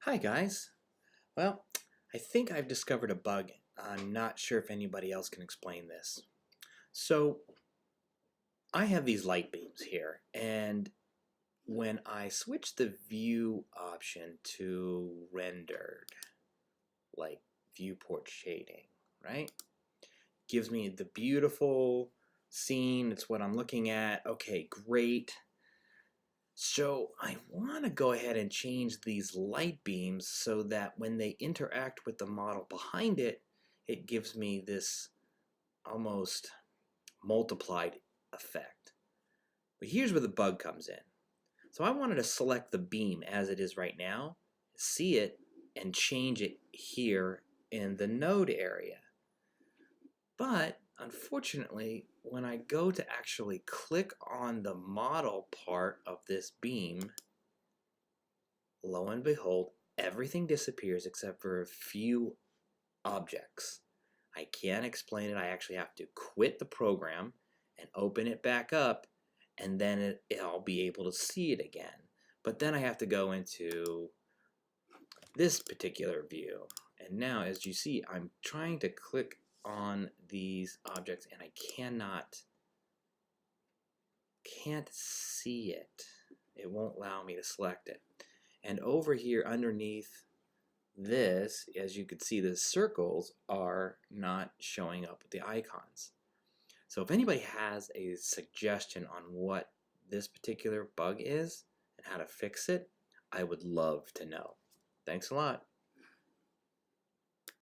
Hi guys. Well, I think I've discovered a bug. I'm not sure if anybody else can explain this. So, I have these light beams here, and when I switch the view option to rendered, like viewport shading, right? Gives me the beautiful scene. It's what I'm looking at. Okay, great. So I want to go ahead and change these light beams so that when they interact with the model behind it, it gives me this almost multiplied effect. But here's where the bug comes in. So I wanted to select the beam as it is right now, see it, and change it here in the node area. But unfortunately, when I go to actually click on the model part of this beam, lo and behold, everything disappears except for a few objects. I can't explain it. I actually have to quit the program and open it back up, and then I'll be able to see it again. But then I have to go into this particular view. And now, as you see, I'm trying to click on these objects and I can't see it. It won't allow me to select it. And over here underneath this, as you can see, the circles are not showing up with the icons. So if anybody has a suggestion on what this particular bug is and how to fix it, I would love to know. Thanks a lot.